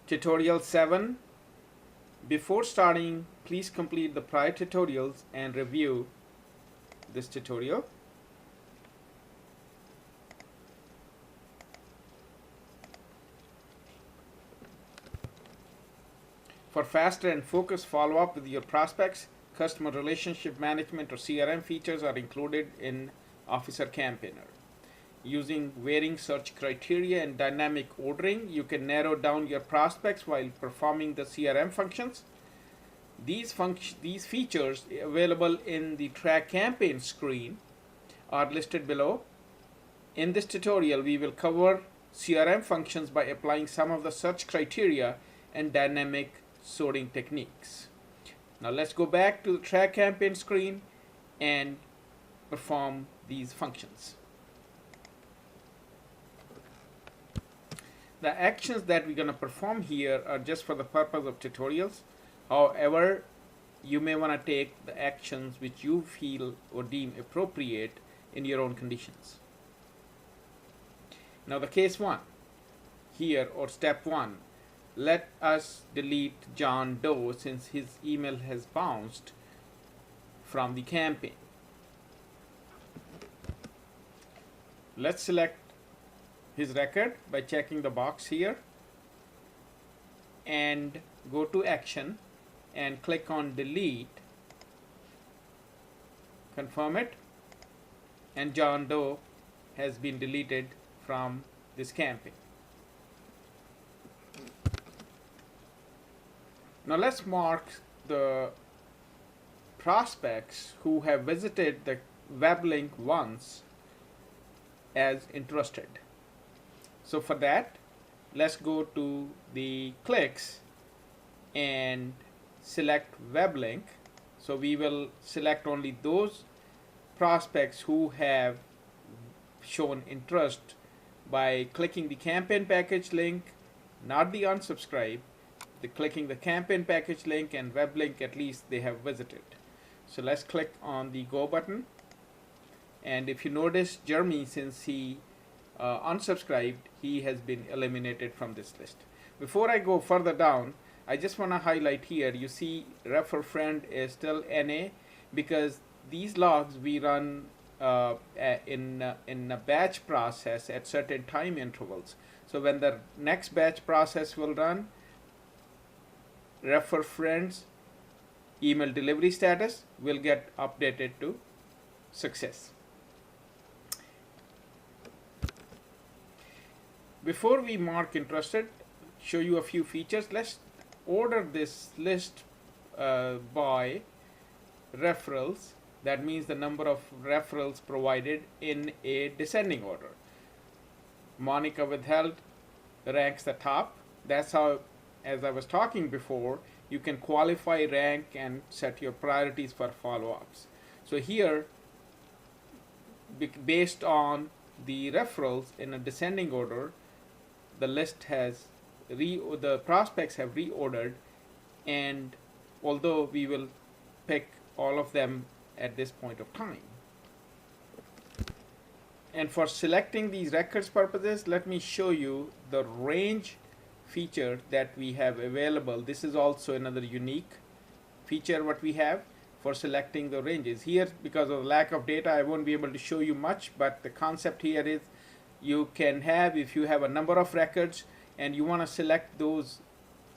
Tutorial 7. Before starting, please complete the prior tutorials and review this tutorial. For faster and focused follow-up with your prospects, customer relationship management or CRM features are included in Officer Campaigner. Using varying search criteria and dynamic ordering, you can narrow down your prospects while performing the CRM functions. These features available in the Track Campaign screen are listed below. In this tutorial, we will cover CRM functions by applying some of the search criteria and dynamic sorting techniques. Now let's go back to the Track Campaign screen and perform these functions. The actions that we're going to perform here are just for the purpose of tutorials. However, you may want to take the actions which you feel or deem appropriate in your own conditions. Now the case 1 here, or step 1, let us delete John Doe since his email has bounced from the campaign. Let's select his record by checking the box here and go to action and click on delete, confirm it, and John Doe has been deleted from this campaign. Now let's mark the prospects who have visited the web link once as interested. So for that, let's go to the clicks and select web link. So we will select only those prospects who have shown interest by clicking the campaign package link, not the unsubscribe. Clicking the campaign package link and web link, at least they have visited. So let's click on the go button, and if you notice, Jeremy, since he unsubscribed, he has been eliminated from this list. Before I go further down, I just want to highlight here, you see refer friend is still NA because these logs we run in a batch process at certain time intervals. So when the next batch process will run, refer friends email delivery status will get updated to success. Before we mark interested, show you a few features. Let's order this list by referrals. That means the number of referrals provided in a descending order. Monica withheld ranks the top. That's how, as I was talking before, you can qualify, rank, and set your priorities for follow-ups. So here, based on the referrals in a descending order, the list has the prospects have reordered, and although we will pick all of them at this point of time. And for selecting these records purposes, let me show you the range feature that we have available. This is also another unique feature what we have for selecting the ranges. Here, because of the lack of data, I won't be able to show you much, but the concept here is you can have, if you have a number of records and you want to select those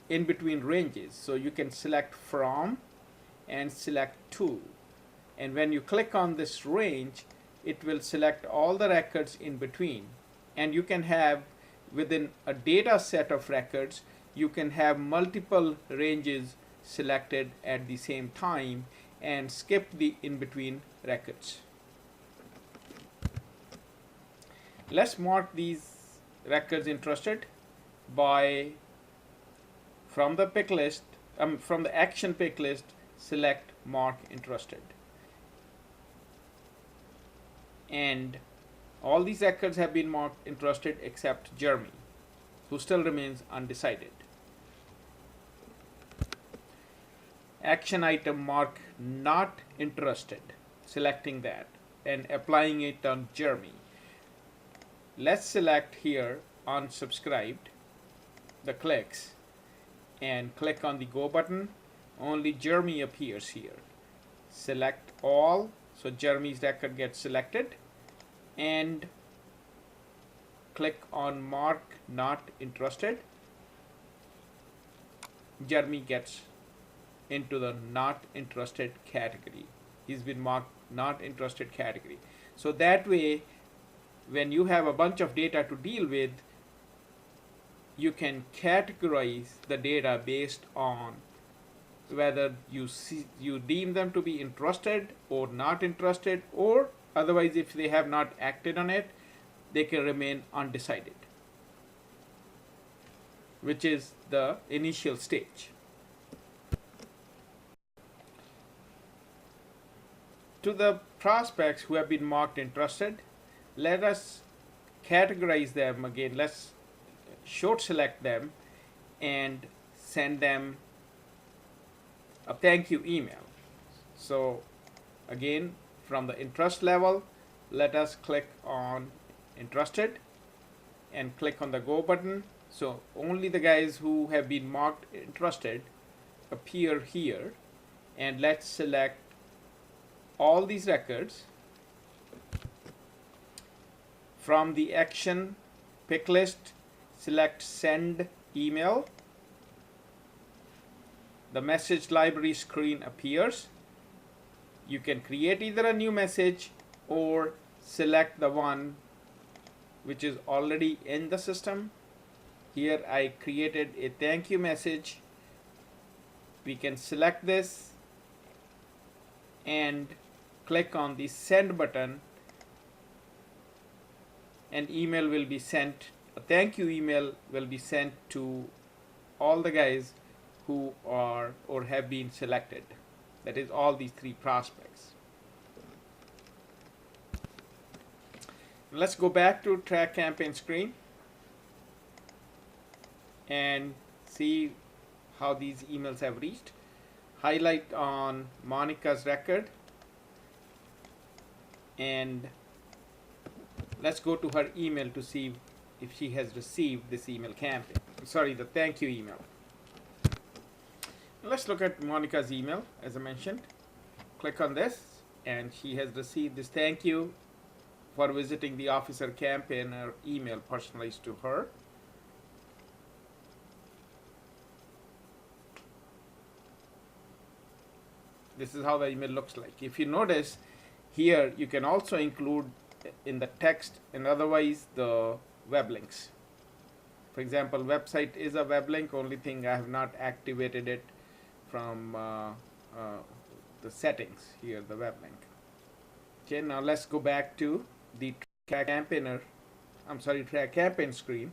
in between ranges, so you can select from and select to, and when you click on this range, it will select all the records in between. And you can have, within a data set of records, you can have multiple ranges selected at the same time and skip the in-between records. Let's mark these records interested by, from the pick list, from the action pick list, select mark interested. And all these records have been marked interested except Jeremy, who still remains undecided. Action item mark not interested, selecting that and applying it on Jeremy. Let's select here unsubscribed, the clicks, and click on the go button, only Jeremy appears here. Select all, so Jeremy's record gets selected, and click on mark not interested. Jeremy gets into the not interested category. He's been marked not interested category. So that way, when you have a bunch of data to deal with, you can categorize the data based on whether you deem them to be interested or not interested, or otherwise if they have not acted on it, they can remain undecided, which is the initial stage. To the prospects who have been marked interested, let us categorize them again. Let's short select them and send them a thank you email. So again, from the interest level, let us click on interested and click on the go button. So only the guys who have been marked interested appear here, and let's select all these records from the action pick list. Select send email. The message library screen appears. You can create either a new message or select the one which is already in the system. Here I created a thank you message. We can select this and click on the send button. An email will be sent, a thank you email will be sent to all the guys who are or have been selected. That is all these three prospects. Let's go back to track campaign screen and see how these emails have reached. Highlight on Monica's record and let's go to her email to see if she has received this email campaign. Sorry, the thank you email. Let's look at Monica's email. As I mentioned, click on this and she has received this thank you for visiting the officer campaigner email personalized to her. This is how the email looks like. If you notice here, you can also include in the text and otherwise the web links. For example, website is a web link, only thing I have not activated it from the settings here, the web link. Okay, now let's go back to the track campaign screen.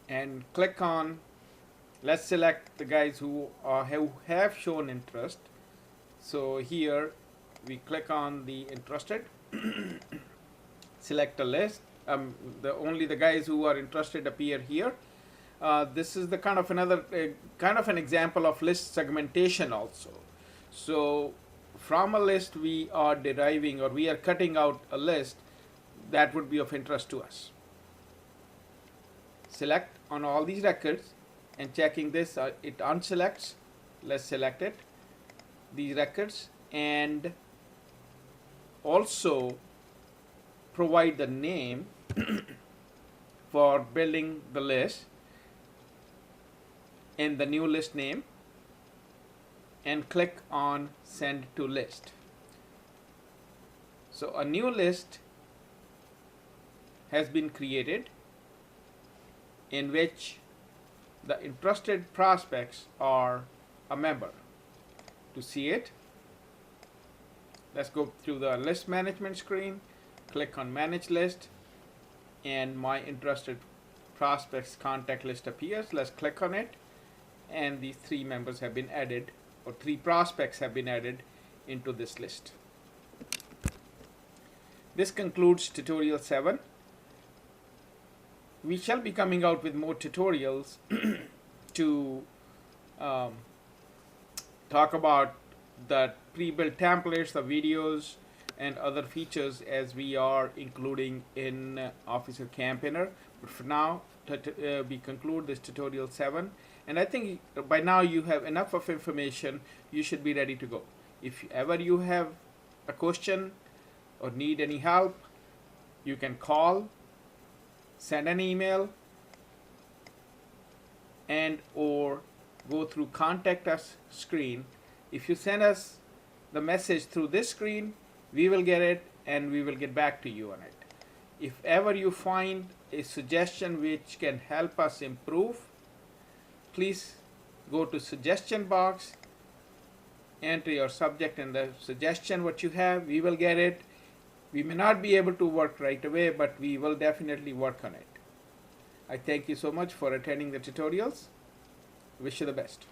And click on, let's select the guys who have shown interest. So here we click on the interested, select a list. Only the guys who are interested appear here. This is the kind of an example of list segmentation also. So from a list we are deriving or we are cutting out a list that would be of interest to us. Select on all these records and checking this, it unselects. Let's select it, these records, and also provide the name for building the list in the new list name and click on send to list. So a new list has been created in which the interested prospects are a member. To see it, let's go through the list management screen, click on manage list, and my interested prospects contact list appears. Let's click on it, and these three members have been added, or three prospects have been added into this list. This concludes tutorial 7. We shall be coming out with more tutorials to talk about the pre-built templates, the videos, and other features as we are including in Officer Campaigner. But for now, we conclude this tutorial 7, and I think by now you have enough of information. You should be ready to go. If ever you have a question or need any help, you can call, send an email, and or go through contact us screen. If you send us the message through this screen, we will get it and we will get back to you on it. If ever you find a suggestion which can help us improve, please go to suggestion box, enter your subject and the suggestion what you have. We will get it. We may not be able to work right away, but we will definitely work on it. I thank you so much for attending the tutorials. Wish you the best.